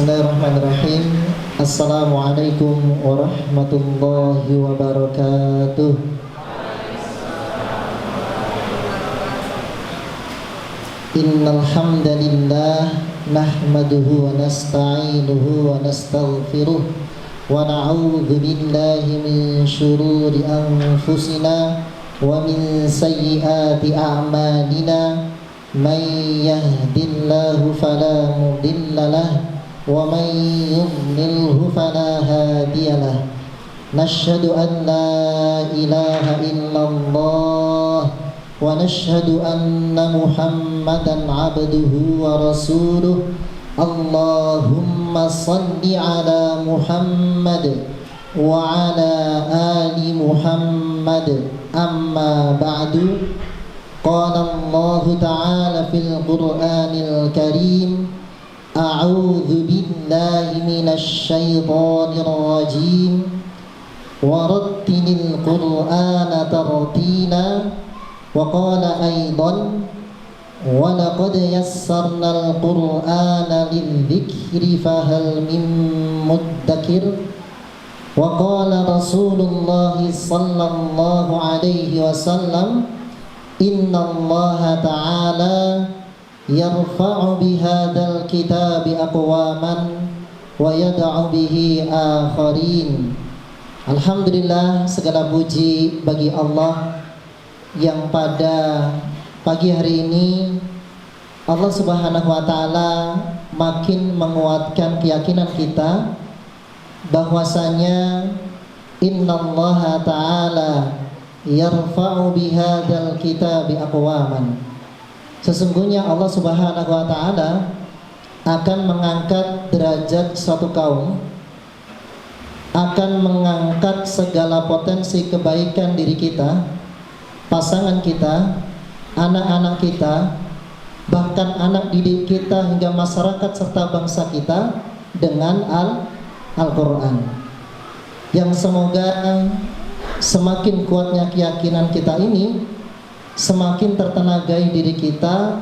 Bismillahirrahmanirrahim. Assalamualaikum warahmatullahi wabarakatuh. Innal hamdalillah nahmaduhu wa nasta'inuhu wa nastaghfiruh wa na'udzu billahi min shururi anfusina wa min sayyiati a'malina. Man yahdillahu fala mudilla lahu wa man yudlilhu fala hadiya lahu. Nashhadu an la ilaha illallah wa nashhadu anna Muhammadan abduhu wa rasuluh. Allahumma salli ala Muhammad wa ala ali Muhammad. Amma ba'du. Qala Allah Ta'ala fil Qur'anil Karim. A'udzu billahi minasy syaithanir rajim. Wa rattilil Qur'ana tartila. Wa qala aidan wa laqad yassarnal Qur'ana lidzikri fahal min muddakir. Wa qala Rasulullah sallallahu alaihi wasallam, Inna Allah Ta'ala yarfa'u bihadal kitabi aqwaman wa yada'u bihi akharin. Alhamdulillah, segala puji bagi Allah yang pada pagi hari ini Allah Subhanahu wa Ta'ala makin menguatkan keyakinan kita bahwasanya Inna Allah Ta'ala yarfa'u bihadzal kitabi aqwaman. Sesungguhnya Allah Subhanahu wa Ta'ala akan mengangkat derajat suatu kaum, akan mengangkat segala potensi kebaikan diri kita, pasangan kita, anak-anak kita, bahkan anak didik kita hingga masyarakat serta bangsa kita dengan Al-Quran, yang semoga semakin kuatnya keyakinan kita ini, semakin tertenagai diri kita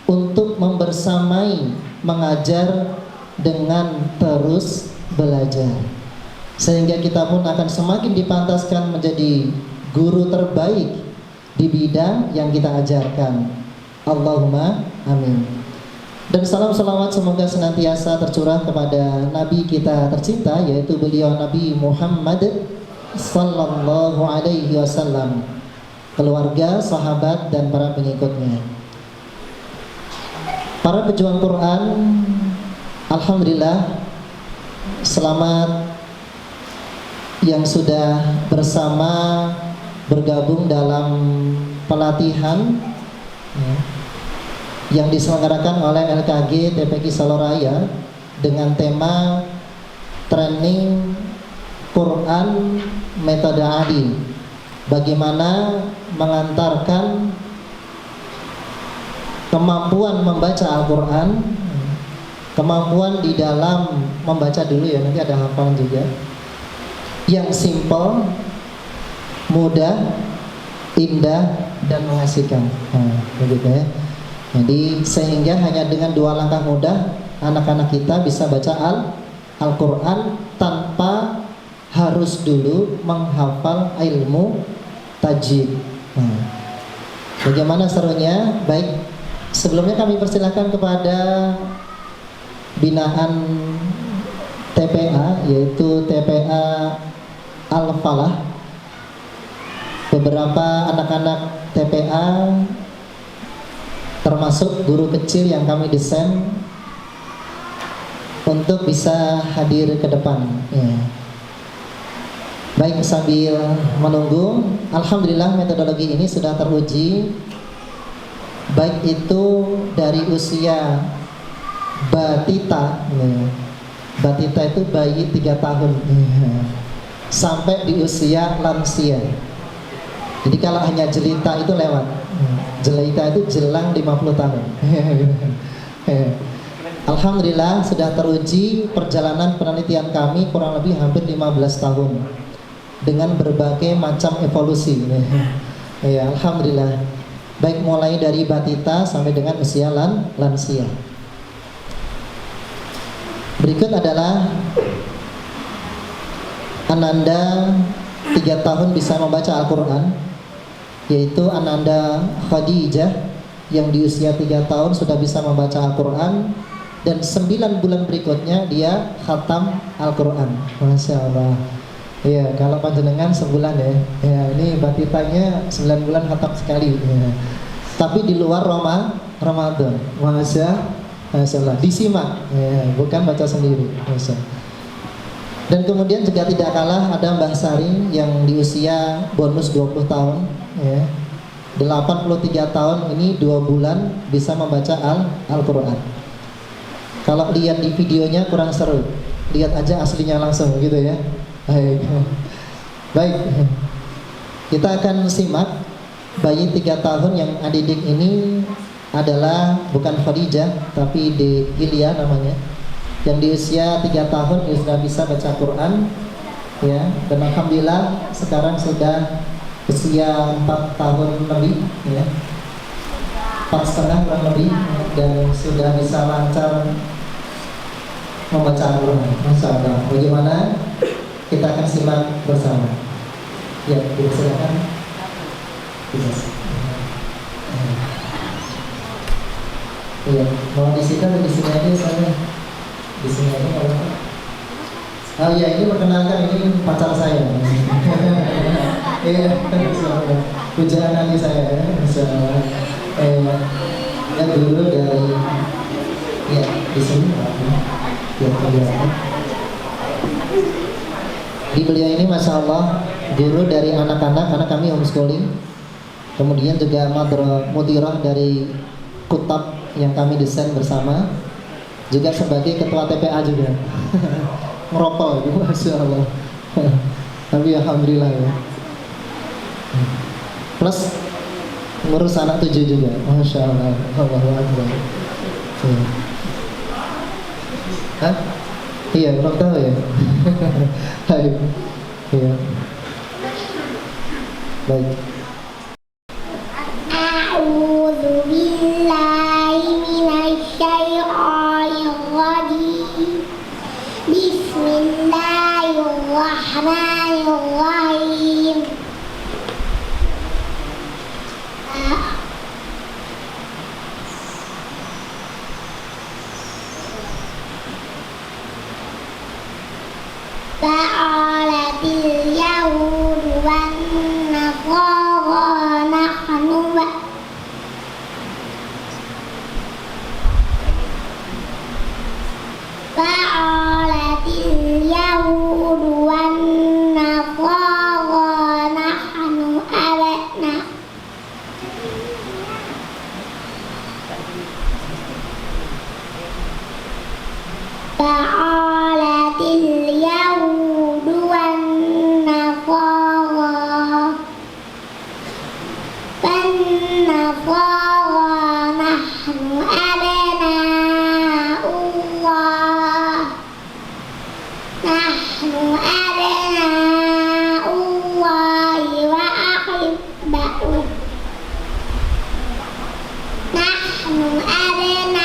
untuk membersamai mengajar dengan terus belajar, sehingga kita pun akan semakin dipantaskan menjadi guru terbaik di bidang yang kita ajarkan. Allahumma amin. Dan salam salawat semoga senantiasa tercurah kepada Nabi kita tercinta, yaitu beliau Nabi Muhammad sallallahu alaihi wasallam, keluarga, sahabat, dan para pengikutnya. Para pejuang Quran, alhamdulillah, selamat yang sudah bersama bergabung dalam pelatihan yang diselenggarakan oleh LKG TPQ Saloraya dengan tema training Quran metode ADI, bagaimana mengantarkan kemampuan membaca Al-Quran, kemampuan di dalam membaca dulu ya, nanti ada hafalan juga, yang simple, mudah, indah, dan mengasihkan. Begitu ya. Jadi sehingga hanya dengan 2 langkah mudah anak-anak kita bisa baca Al-Quran tanpa harus dulu menghafal ilmu tajwid. Bagaimana serunya? Baik, sebelumnya kami persilahkan kepada binaan TPA, yaitu TPA Al-Falah. Beberapa anak-anak TPA termasuk guru kecil yang kami desain untuk bisa hadir ke depan ya. Baik, sambil menunggu, alhamdulillah metodologi ini sudah teruji, baik itu dari usia batita, batita itu bayi 3 tahun, sampai di usia lansia. Jadi kalau hanya jelita itu lewat, jelita itu jelang 50 tahun. Alhamdulillah sudah teruji perjalanan penelitian kami kurang lebih hampir 15 tahun dengan berbagai macam evolusi. Ya, alhamdulillah. Baik mulai dari batita sampai dengan usia lansia. Berikut adalah Ananda 3 tahun bisa membaca Al-Quran, yaitu Ananda Khadijah yang di usia 3 tahun sudah bisa membaca Al-Quran, dan 9 bulan berikutnya dia khatam Al-Quran. Masya Allah. Ya, kalau panjenengan sebulan ya. Ya, ini batitanya 9 bulan khatam sekali. Ya. Tapi di luar Ramadan. Masya Allah. Disimak. Ya, bukan baca sendiri. Masya Allah. Dan kemudian juga tidak kalah ada Mbah Sari yang di usia bonus 20 tahun ya. 83 tahun ini 2 bulan bisa membaca Al-Quran. Kalau lihat di videonya kurang seru, lihat aja aslinya langsung gitu ya. Baik, kita akan simak bayi 3 tahun yang adidik ini adalah bukan Khadijah tapi Ilya namanya, yang di usia 3 tahun sudah bisa baca Quran ya, dan alhamdulillah sekarang sudah usia 4 tahun lebih ya, 4,5 kurang lebih, dan sudah bisa lancar membaca Al-Quran. Masya Allah. Bagaimana? Kita akan simak bersama. Ya, silakan. Bisa. Iya, mau di sini atau di sini aja saya? Di sini aja kalau. Oh iya, ini perkenalkan, ini pacar saya. Iya, pujaan nanti saya ya. Misalnya, ya dulu dari, ya di sini, ya kelihatan. Di beliau ini Masya Allah guru dari anak-anak, karena kami homeschooling. Kemudian juga mudirah dari kutab yang kami desain bersama, juga sebagai ketua TPA juga. Ngeropol gitu, Masya Allah. Tapi alhamdulillah ya. Plus ngurus anak 7 juga, Masya Allah. Allahu Akbar. Hah? Iya, belum tahu ya. Baik. Iya. Baik. A'udzu billahi minasyaitonir rajim. Bismillahirrahmanirrahim. Fa'alatil yahudu wan nasara nahnu Fa'alatil yahudu wan nasara nahnu abna Fa'alatil yahudu wan nasara nahnu abna'ullah wa ahibba'uh nahnu abna'ullah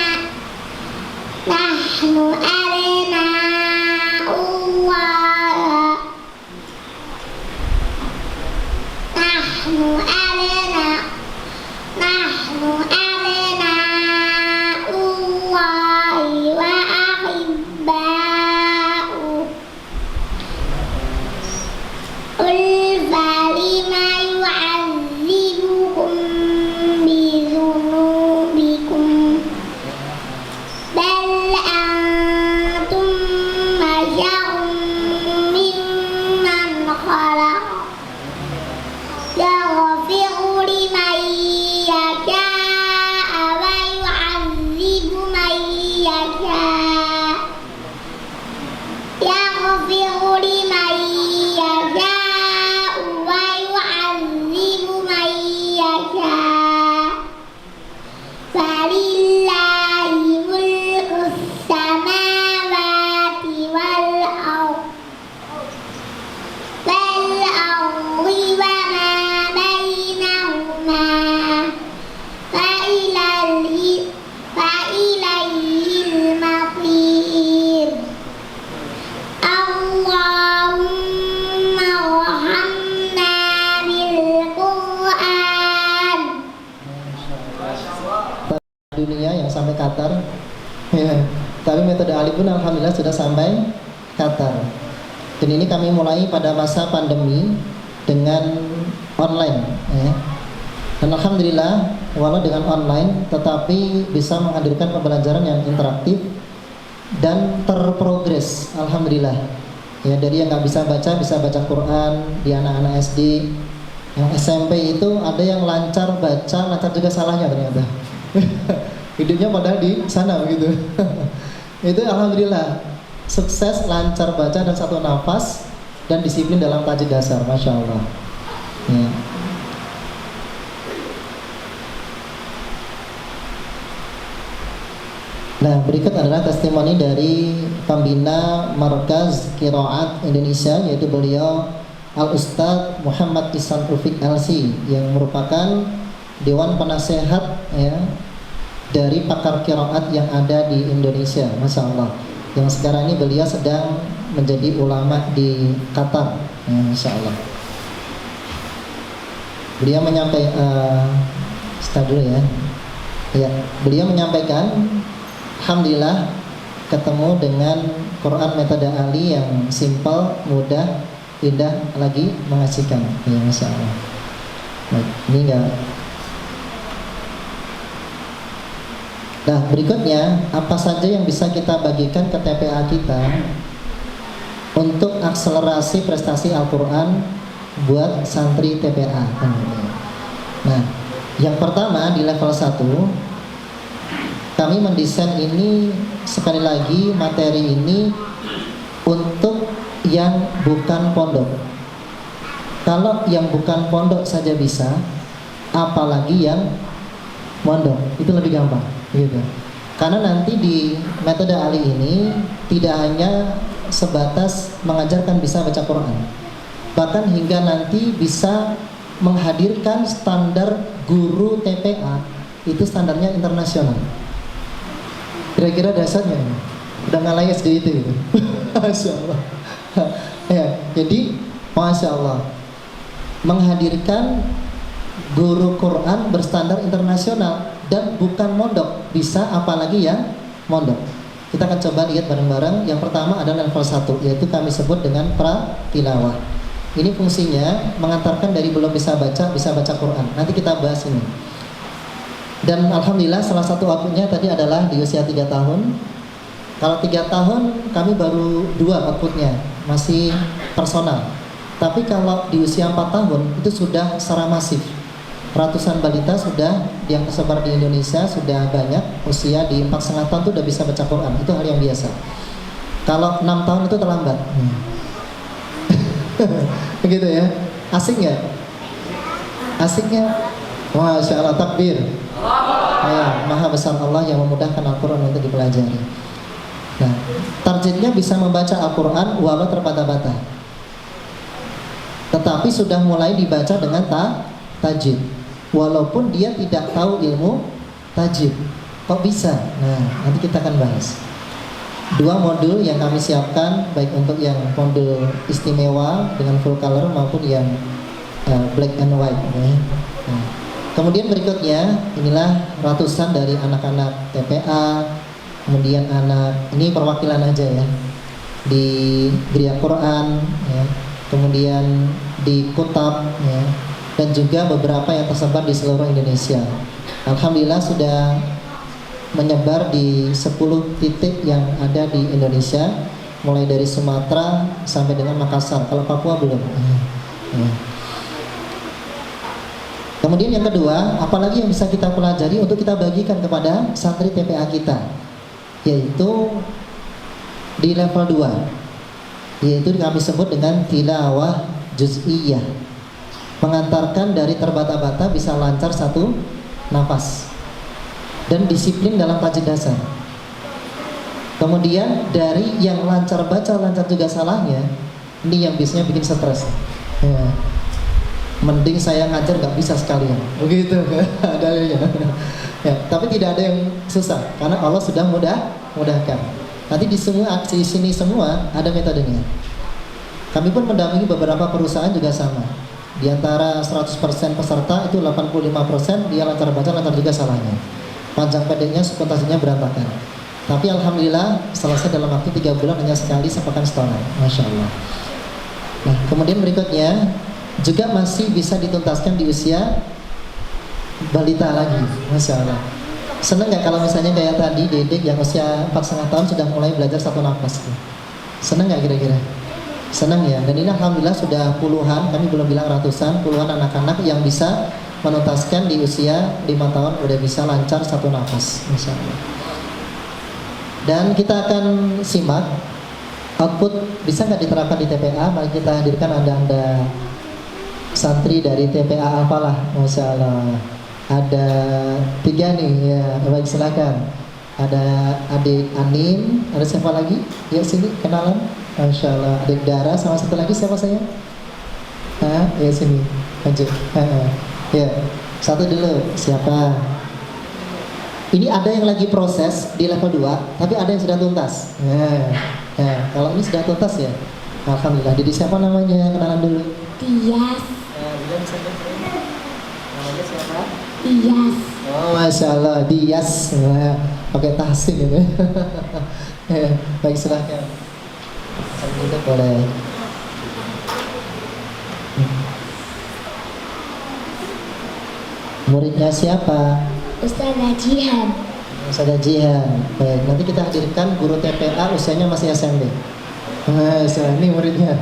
dunia yang sampai Qatar. Ya. Tapi metode Ali pun alhamdulillah sudah sampai Qatar. Dan ini kami mulai pada masa pandemi dengan online. Ya. Dan alhamdulillah walau dengan online tetapi bisa menghadirkan pembelajaran yang interaktif dan terprogres, alhamdulillah. Ya, dari yang nggak bisa baca Quran di anak-anak SD, yang SMP itu ada yang lancar baca, lancar juga salahnya ternyata. Hidupnya padahal di sana begitu. Itu alhamdulillah sukses, lancar baca dan satu nafas dan disiplin dalam tajwid dasar, masya Allah. Ya. Nah, berikut adalah testimoni dari pembina Markaz Qiraat Indonesia, yaitu beliau Al-Ustadz Muhammad Ihsan Ufik LC, yang merupakan Dewan Penasehat ya, dari pakar qiraat yang ada di Indonesia, Masya Allah. Yang sekarang ini beliau sedang menjadi ulama di Qatar, ya, Masya Allah. Beliau menyampaikan, start dulu ya. Ya, beliau menyampaikan, alhamdulillah ketemu dengan Quran metode Ali yang simpel, mudah, indah, lagi mengasihkan. Ya, Masya Allah. Baik, ini enggak. Nah, berikutnya apa saja yang bisa kita bagikan ke TPA kita untuk akselerasi prestasi Al-Quran buat santri TPA. Nah, yang pertama di level 1 kami mendesain ini, sekali lagi materi ini untuk yang bukan pondok. Kalau yang bukan pondok saja bisa, apalagi yang pondok, itu lebih gampang gitu. Karena nanti di metode Ali ini tidak hanya sebatas mengajarkan bisa baca Quran, bahkan hingga nanti bisa menghadirkan standar guru TPA, itu standarnya internasional. Kira-kira dasarnya ini udah ngalahin SD itu gitu. Masya Allah. Ya, jadi Masya Allah menghadirkan guru Quran berstandar internasional dan bukan mondok, bisa apalagi yang mondok. Kita akan coba lihat bareng-bareng. Yang pertama adalah level 1, yaitu kami sebut dengan pratilawah. Ini fungsinya mengantarkan dari belum bisa baca Quran. Nanti kita bahas ini. Dan alhamdulillah salah satu waktunya tadi adalah di usia 3 tahun. Kalau 3 tahun kami baru 2 outputnya, masih personal. Tapi kalau di usia 4 tahun itu sudah secara masif. Ratusan balita sudah yang tersebar di Indonesia, sudah banyak. Usia di 4,5 tahun itu sudah bisa baca Quran, itu hal yang biasa. Kalau 6 tahun itu terlambat. Begitu ya. Asik nggak? Asiknya, Masya Allah, takbir. Ya, maha besar Allah yang memudahkan Al-Quran untuk dipelajari. Nah, targetnya bisa membaca Al-Quran walau terbata-bata, tetapi sudah mulai dibaca dengan tajwid, walaupun dia tidak tahu ilmu tajwid. Kok bisa? Nah, nanti kita akan bahas. 2 modul yang kami siapkan, baik untuk yang modul istimewa dengan full color maupun yang black and white. Nah, kemudian berikutnya, inilah ratusan dari anak-anak TPA, kemudian ini perwakilan aja ya, di Geria Quran, ya, kemudian di Kutab, ya, dan juga beberapa yang tersebar di seluruh Indonesia. Alhamdulillah sudah menyebar di 10 titik yang ada di Indonesia, mulai dari Sumatera sampai dengan Makassar. Kalau Papua belum. Ya. Kemudian yang kedua, apalagi yang bisa kita pelajari untuk kita bagikan kepada santri TPA kita, yaitu di level 2, yaitu kami sebut dengan tilawah juz'iyah, mengantarkan dari terbata-bata bisa lancar satu nafas dan disiplin dalam tajwid dasar. Kemudian dari yang lancar baca, lancar juga salahnya, ini yang biasanya bikin stres ya. Mending saya ngajar nggak bisa sekalian, begitu dalilnya. Ya, tapi tidak ada yang susah karena Allah sudah mudahkan. Nanti di semua aksi sini semua ada metodenya. Kami pun mendampingi beberapa perusahaan juga sama. Di antara 100% peserta itu 85% dia lancar baca, lancar juga salahnya. panjang pendeknya substansinya berantakan. Tapi alhamdulillah selesai dalam waktu 3 bulan hanya sekali sepekan setoran, masya Allah. Nah kemudian berikutnya juga masih bisa dituntaskan di usia balita lagi, masya Allah. Seneng nggak kalau misalnya kayak tadi Dedek yang usia 4,5 tahun sudah mulai belajar satu nafas? Seneng nggak kira-kira? Seneng ya. Dan ini alhamdulillah sudah puluhan, kami belum bilang ratusan, puluhan anak-anak yang bisa menuntaskan di usia 5 tahun udah bisa lancar satu nafas, masya Allah. Dan kita akan simak output bisa nggak diterapkan di TPA. Mari kita hadirkan anda santri dari TPA apalah, masya Allah. Ada 3 nih ya, baik silakan. Ada adik Anin, ada siapa lagi? Ya sini kenalan, masya Allah. Adik Dara sama satu lagi siapa saya? Ya sini, lanjut. Ya, satu dulu siapa? Ini ada yang lagi proses di level 2, tapi ada yang sudah tuntas. Kalau ini sudah tuntas ya, alhamdulillah. Jadi siapa namanya? Kenalan dulu. Tias. Namanya siapa? Tias. Oh, masya Allah, Dias. Pakai tahsin itu. Baik, silahkan. Sambil boleh. Muridnya siapa? Ustazah Jihan. Ustazah Jihan. Baik, nanti kita hadirkan guru TPA usianya masih SMP. Nah, ini muridnya.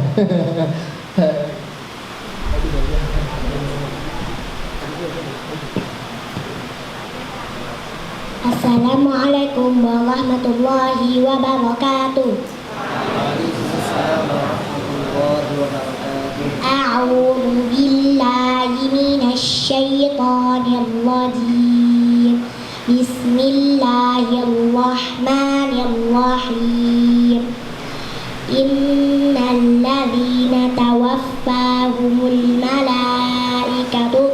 Assalamualaikum warahmatullahi wabarakatuh. A'udzu billahi minasy syaithanir rajim. Bismillahirrahmanirrahim. Innal ladzina tawaffahumul malaikatu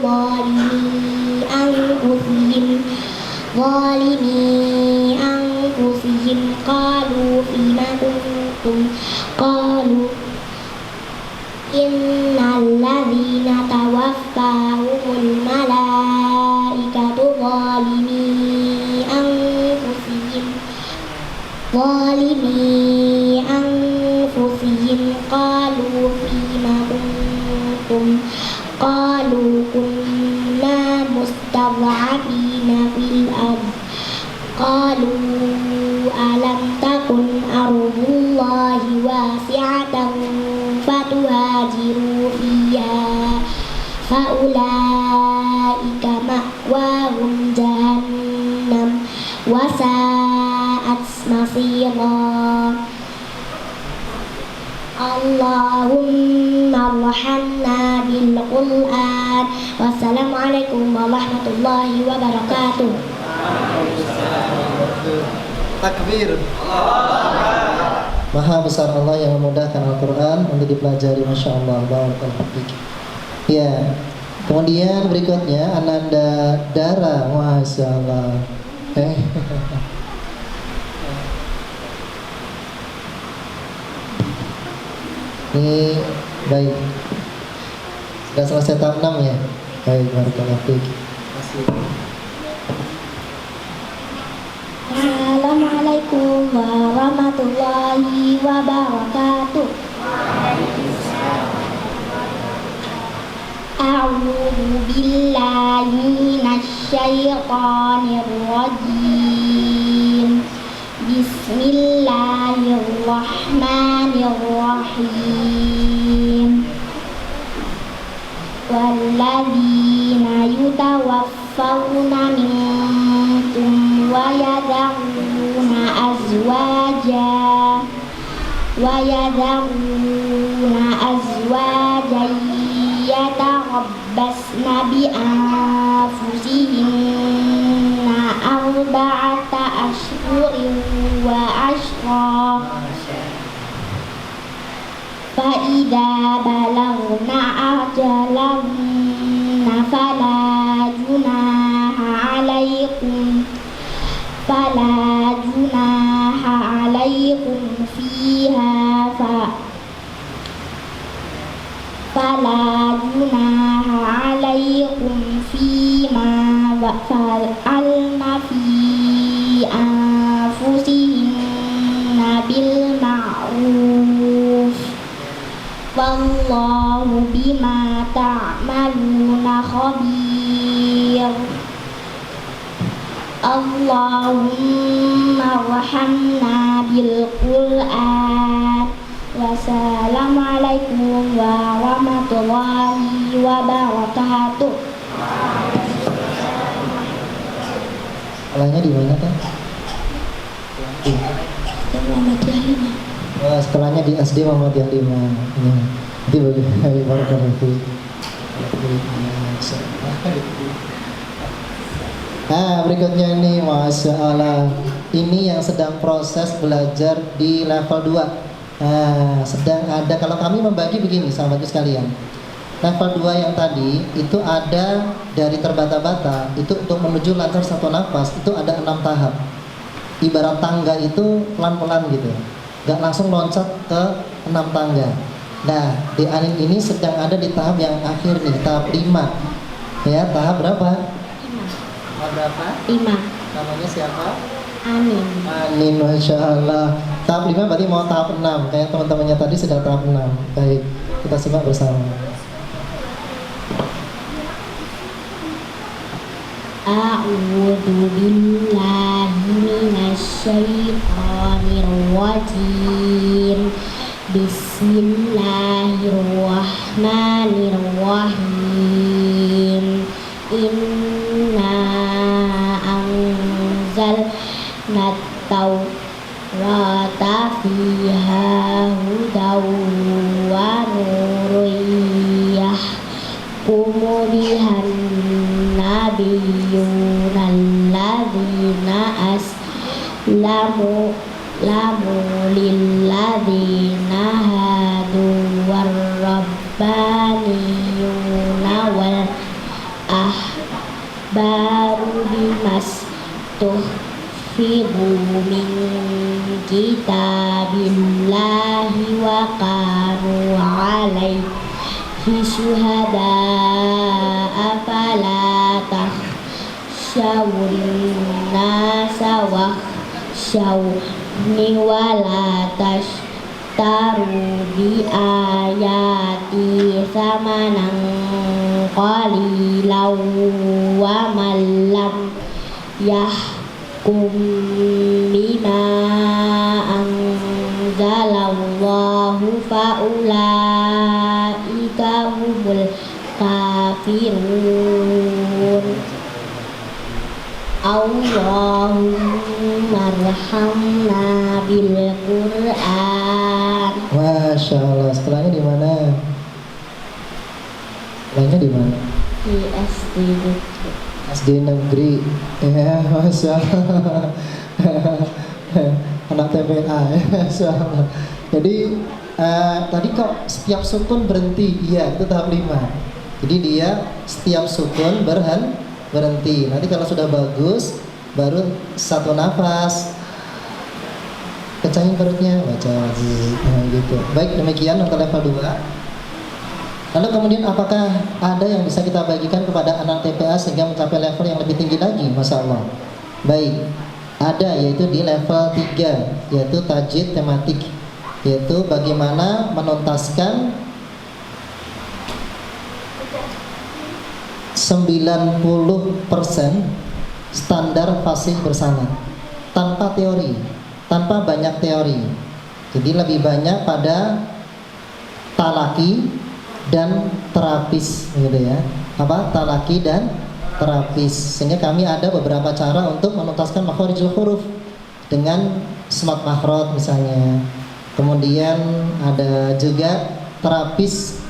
zalimi anfusihim qalu fima kuntum qalu innal ladzina tawaffahumul malaikatu zalimi anfusihim qalu fima kuntum qalu kunna mustad'afina fil ardh qalu alam takun ardullahi wasi'atan fatuhajiru fiha faulaika ma'wahum jahannam wasa'at masira. Allahumma arhamna bil Qur'an. Wassalamualaikum warahmatullahi wabarakatuh. Takbir. Maha besar Allah yang memudahkan Al-Quran untuk dipelajari, masya Allah. Barakallahu fiik. Ya, kemudian berikutnya Ananda Dara, masya Allah. Ini baik. Sudah selesai tahap 6 ya. Baik, barakallahu fiik. Assalamualaikum warahmatullahi wabarakatuh. A'udzu billahi minasy syaithanir rajim. Bismillahirrahmanirrahim. Walladzina yutawaffawna minkum wa yadhuruna azwajan yatarabbasna bi anfusihinna arba'ata ashhurin wa ashra. Fa'idha balagna ajalahunna fala junaha alaikum fiha fala junaha alaikum fima فعلن في أنفسهن بالمعروف والله بما تعملون خبير اللهم ارحمنا بالقرآن wassalamu alaikum warahmatullahi wabarakatuh. Sekolahnya di mana kan? Muhammadiyah 5. Oh, sekolahnya di SD Muhammadiyah 5. Ya. Itu bagaimana barakallahu. Nah, berikutnya ini, Masya Allah. Ini yang sedang proses belajar di level 2. Nah, sedang ada, kalau kami membagi begini, sahabatku sekalian. Level 2 yang tadi, itu ada dari terbata-bata, itu untuk menuju lancar satu nafas, itu ada 6 tahap. Ibarat tangga itu pelan-pelan gitu. Gak langsung loncat ke 6 tangga. Nah, di anin ini sedang ada di tahap yang akhir nih, tahap 5. Ya, tahap berapa? 5. Tahap berapa? 5. Namanya siapa? Amin. Amin, Masya Allah. Tahap 5 berarti mau tahap 6. Kayak teman-temannya tadi sudah tahap 6. Baik, kita simak bersama. A'udzu billahi minasyaitonir rajim. Bismillahirrahmanirrahim. Inna anzalna Taurata fiha hudaw wa nurun yahkumu bihan nabiyyuna alladzina aslamu lilladzina hadu warrabbaniyuna wal ahbaru bimas tuhfidu min kitabillahi wa kanu alaihi syuhada afala takhshawun nasa wakhshawni wala tashtaru bi ayati thamanan qalilan wa man lam yahkum bima anzalallahu faulaika humul kafirun. Allahumma arhamna bil Qur'an. Masya Allah. Sekolahnya di mana? Sekolahnya di mana? Di SD SD negeri. Ya, Masya Allah. Anak TPA ya, Masya Allah. Jadi tadi kok setiap sukun berhenti? Iya, itu tahap 5. Jadi dia setiap sukun berhenti. Nanti kalau sudah bagus, baru satu nafas. Kencangin perutnya, baca lagi. Nah, gitu. Baik, demikian untuk level 2. Lalu kemudian apakah ada yang bisa kita bagikan kepada anak TPA sehingga mencapai level yang lebih tinggi lagi? Masya Allah. Baik, ada, yaitu di level 3, yaitu tajwid tematik, yaitu bagaimana menuntaskan 90% standar fasih bersama tanpa teori, tanpa banyak teori. Jadi lebih banyak pada talaki dan terapis gitu ya. Apa? Talaki dan terapis. Sehingga kami ada beberapa cara untuk menuntaskan makharijul huruf dengan smart makhraj misalnya. Kemudian ada juga terapis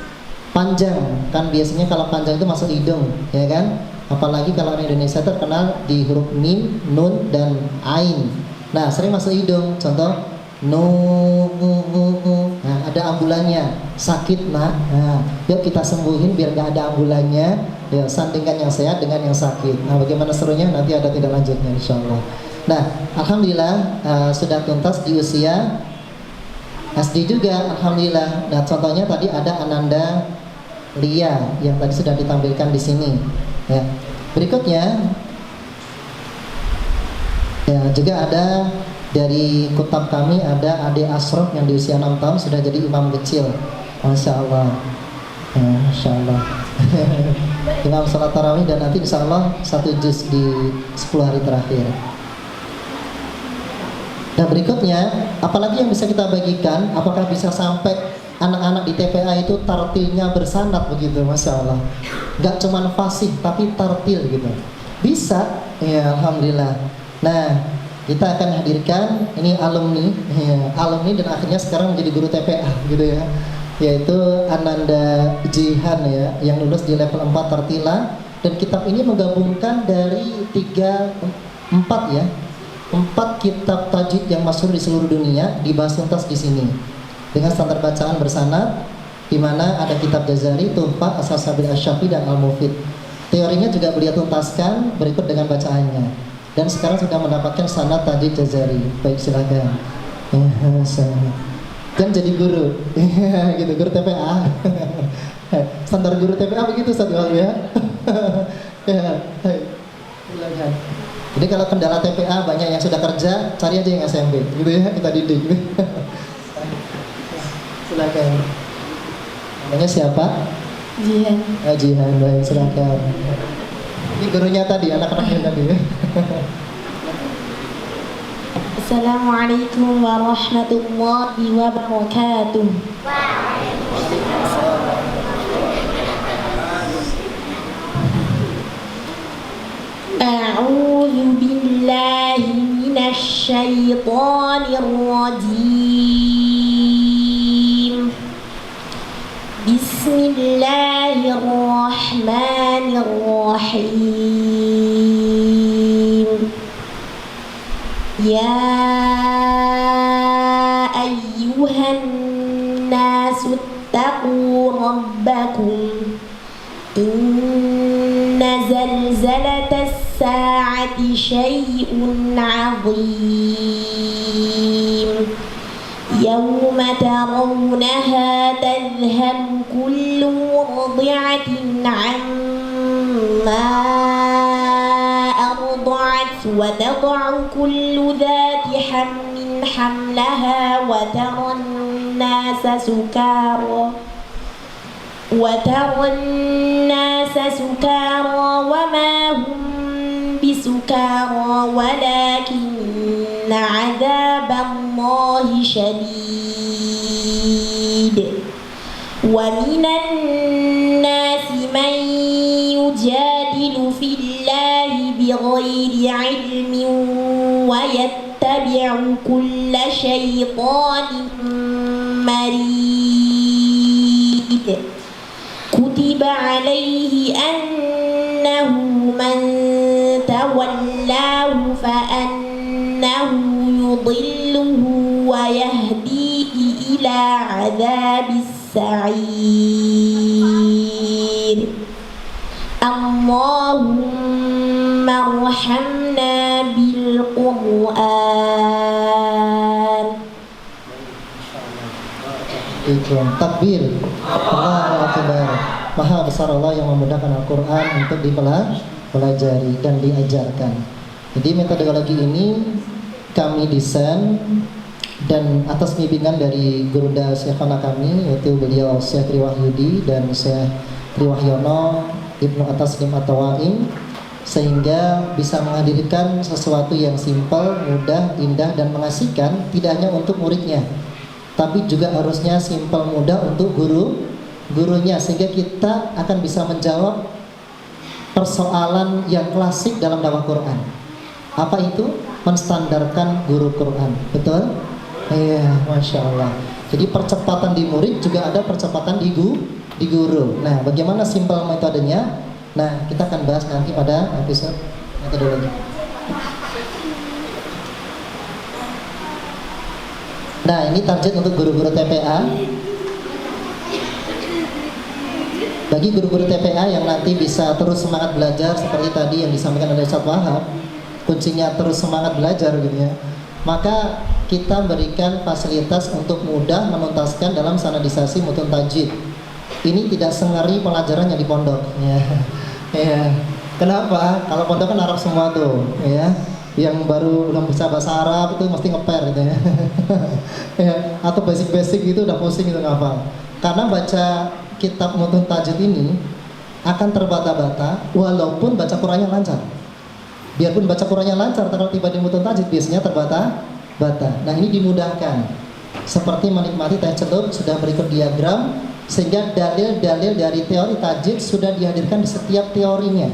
panjang, kan biasanya kalau panjang itu masuk hidung, ya kan? Apalagi kalau orang Indonesia terkenal di huruf mim, nun dan ain. Nah, sering masuk hidung. Contoh nah, ada ambulannya, sakit nak. Nah, yuk kita sembuhin biar nggak ada ambulannya. Ya, sandingkan yang sehat dengan yang sakit. Nah, bagaimana serunya nanti ada tidak lanjutnya insyaallah. Nah, alhamdulillah sudah tuntas di usia SD juga, alhamdulillah. Nah, contohnya tadi ada Ananda Lia yang tadi sudah ditampilkan di sini. Ya. Berikutnya Juga ada dari kutab kami ada Ade Asrof yang di usia 6 tahun sudah jadi imam kecil. Masya Allah. Masya Allah. Imam salat tarawih dan nanti insya Allah 1 juz di 10 hari terakhir. Nah berikutnya, apalagi yang bisa kita bagikan? Apakah bisa sampai anak-anak di TPA itu tartilnya bersanad begitu? Masya Allah. Gak cuman fasih tapi tartil gitu. Bisa, ya alhamdulillah. Nah kita akan hadirkan ini alumni, ya, alumni dan akhirnya sekarang menjadi guru TPA gitu ya, yaitu Ananda Jihan ya, yang lulus di level 4 tartilan. Dan kitab ini menggabungkan dari 4 kitab tajwid yang masyhur di seluruh dunia dibahas tuntas di sini dengan standar bacaan bersanad, di mana ada kitab Jazari, Tuhfah, As-Sabil Asy-Syafi dan Al-Mufid. Teorinya juga beliau tuntaskan berikut dengan bacaannya. Dan sekarang sudah mendapatkan sanad tajwid Jazari. Baik, silakan. Kan jadi guru, gitu, guru TPA. Standar guru TPA begitu Ustaz ya. Ya, silakan. Jadi kalau kendala TPA banyak yang sudah kerja, cari aja yang SMP, gitu ya, kita didik. Silakan. Namanya siapa? Jihan. Jihan, baik, silakan. Ini gurunya tadi, anak-anaknya tadi. Assalamualaikum warahmatullahi wabarakatuh. A'udzu billahi minasy syaithanir rajim. Bismillahirrahmanirrahim. Ya ayyuhan nasu ittaqu rabbakum inna zalzalatas sa'ati syai'un 'azim. Yawma tarawnaha tadhhabu kullu murdi'atin 'amma arda'at wa tad'u kullu dhati hamlin hamlaha wa taran nasa sukara wa ma hum bisukara walakinna 'adzaballahi syadid. Wa minan nasi man yujadilu fillahi bighairi 'ilmin wa yattabi'u kulla syaitanin marid. Kutiba 'alaihi annahu man tawallahu fa annahu yudhilluhu wa yahdihi ila 'adzabis sa'ir. Allahumma arhamna bil Qur'an. Takbir. Allahu Akbar. Maha besar Allah yang memudahkan Al-Quran untuk dipelajari dan diajarkan. Jadi metodologi ini kami desain dan atas bimbingan dari Gurunda Syekhana kami, yaitu beliau Syekh Triwahyudi dan Syekh Triwahyono Ibnu Ataslim At-Tawaim, sehingga bisa menghadirkan sesuatu yang simpel, mudah, indah dan mengasihkan, tidak hanya untuk muridnya, tapi juga harusnya simpel, mudah untuk gurunya, sehingga kita akan bisa menjawab persoalan yang klasik dalam dakwah Quran. Apa itu? Menstandarkan guru Quran. Betul? Iya, Masya Allah. Jadi percepatan di murid juga ada percepatan di guru. Nah, bagaimana simpel metodenya? Nah, kita akan bahas nanti pada episode metodologi. Nah, ini target untuk guru-guru TPA. Bagi guru-guru TPA yang nanti bisa terus semangat belajar seperti tadi yang disampaikan oleh Ustaz Wahab, kuncinya terus semangat belajar gitu ya. Maka kita berikan fasilitas untuk mudah menuntaskan dalam sanadisasi mutun tajwid. Ini tidak sengeri pelajaran yang di pondok ya. Ya. Kenapa? Kalau pondok kan Arab semua tuh ya. yang baru belum bisa bahasa Arab itu mesti ngeper gitu ya. Ya, atau basic-basic gitu udah pusing gitu ngafal. Karena baca kitab Mutun Tajwid ini akan terbata-bata walaupun baca Qur'annya lancar. Biarpun baca Qur'annya lancar, kalau tiba di Mutun Tajwid biasanya terbata-bata. Nah, ini dimudahkan. Seperti menikmati teh celup, sudah berikut diagram, sehingga dalil-dalil dari teori tajwid sudah dihadirkan di setiap teorinya.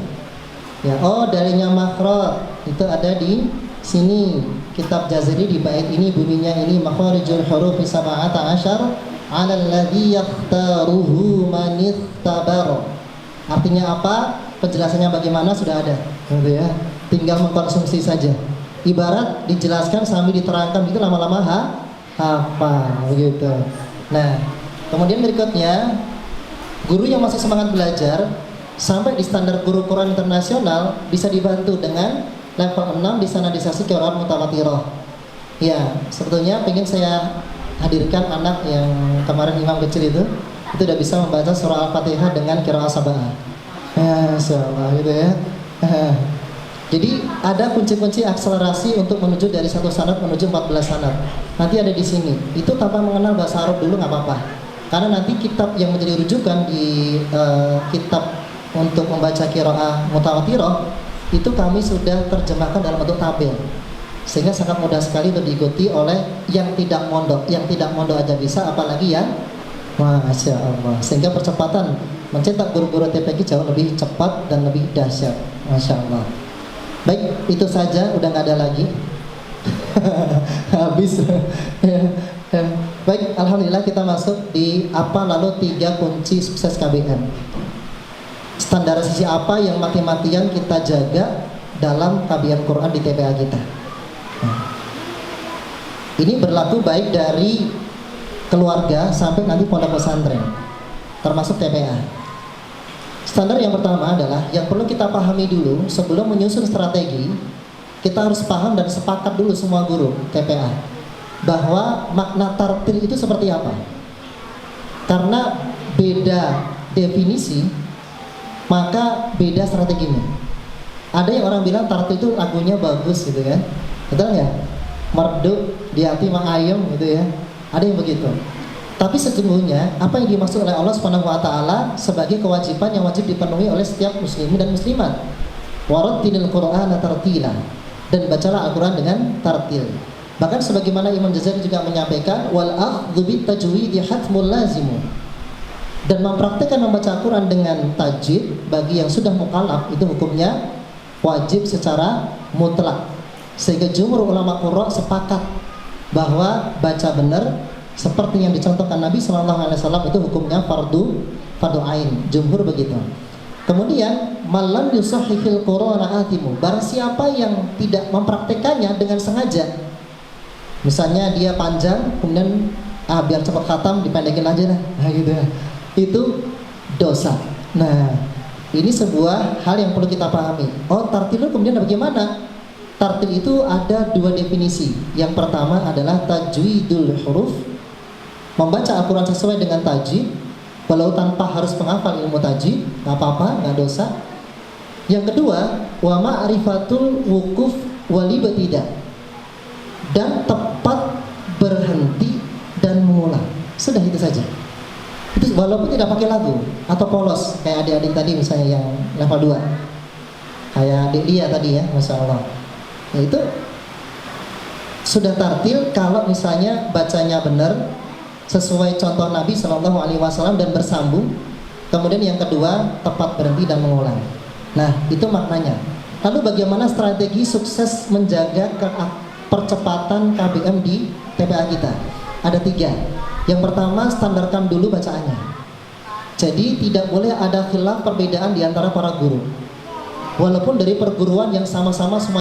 Ya, oh dalilnya makhraj itu ada di sini. Kitab Jazari di bait ini bunyinya ini makhrarijul huruf sab'ata asyar 'ala alladhi yakhtaruhu man ikhtabar. Artinya apa? Penjelasannya bagaimana sudah ada. Gitu ya. Tinggal mengkonsumsi saja. Ibarat dijelaskan sambil diterangkan itu lama-lama apa begitu. Nah, kemudian berikutnya guru yang masih semangat belajar sampai di standar guru Quran internasional bisa dibantu dengan level 6 di standarisasi qiraat mutawatirah. Ya, sebetulnya pengen saya hadirkan anak yang kemarin imam kecil itu udah bisa membaca surah Al-Fatihah dengan qiraat sab'ah. Masyaallah gitu ya. Jadi ada kunci-kunci akselerasi untuk menuju dari satu sanad menuju 14 sanad. Nanti ada di sini. Itu tanpa mengenal bahasa Arab dulu nggak apa-apa. Karena nanti kitab yang menjadi rujukan di kitab untuk membaca qiraah mutawatirah itu kami sudah terjemahkan dalam bentuk tabel. Sehingga sangat mudah sekali untuk diikuti oleh yang tidak mondok. Yang tidak mondok aja bisa, apalagi yang Masya Allah. Sehingga percepatan mencetak guru-guru TPQ jauh lebih cepat dan lebih dahsyat. Masya Allah. Baik, itu saja, udah nggak ada lagi. Habis. Baik, alhamdulillah kita masuk di apa lalu 3 kunci sukses KBM. Standarisasi apa yang mati-matian kita jaga dalam KBM Quran di TPA kita. Ini berlaku baik dari keluarga sampai nanti pondok pesantren, termasuk TPA. Standar yang pertama adalah yang perlu kita pahami dulu sebelum menyusun strategi. Kita harus paham dan sepakat dulu semua guru TPA bahwa makna tartil itu seperti apa. Karena beda definisi, maka beda strateginya. Ada yang orang bilang tartil itu lagunya bagus gitu ya, betul ya? Merdu di hati mang ayem gitu ya. Ada yang begitu. Tapi sesungguhnya apa yang dimaksud oleh Allah Subhanahu wa taala sebagai kewajiban yang wajib dipenuhi oleh setiap muslim dan muslimat. Warattilil Qur'ana tartila, dan bacalah Al-Qur'an dengan tartil. Bahkan sebagaimana Imam Jazari juga menyampaikan wal akhdhu bit tajwidi hatmul lazimun. Dan mempraktikkan membaca Al-Qur'an dengan tajwid bagi yang sudah mukallaf itu hukumnya wajib secara mutlak. Sehingga jumhur ulama qurra sepakat bahwa baca benar seperti yang dicontohkan Nabi SAW itu hukumnya fardu ain. Jumhur begitu. Kemudian malam yusahhihil Qur'ana atimu. Barang siapa yang tidak mempraktekannya dengan sengaja, misalnya dia panjang kemudian biar cepat khatam dipendekin aja lah, gitu ya, itu dosa. Nah, ini sebuah hal yang perlu kita pahami. Oh, tartil kemudian bagaimana? Tartil itu ada 2 definisi. Yang pertama adalah tajwidul huruf, membaca Al-Quran sesuai dengan tajwid, walau tanpa harus menghafal ilmu tajwid, nggak apa-apa, nggak dosa. Yang kedua, wa ma'rifatul wukuf walibtidah, dan tepat berhenti dan mengulang. Sudah itu saja. Itu walaupun tidak pakai lagu atau polos kayak adik-adik tadi misalnya yang level 2, kayak adik Lia tadi ya, Masya Allah. Itu sudah tartil kalau misalnya bacanya benar sesuai contoh Nabi SAW dan bersambung. Kemudian yang kedua, tepat berhenti dan mengulang. Nah, itu maknanya. Lalu bagaimana strategi sukses menjaga percepatan KBM di TPA kita? Ada 3. Yang pertama, standarkan dulu bacaannya. Jadi tidak boleh ada khilaf perbedaan di antara para guru. Walaupun dari perguruan yang sama-sama semua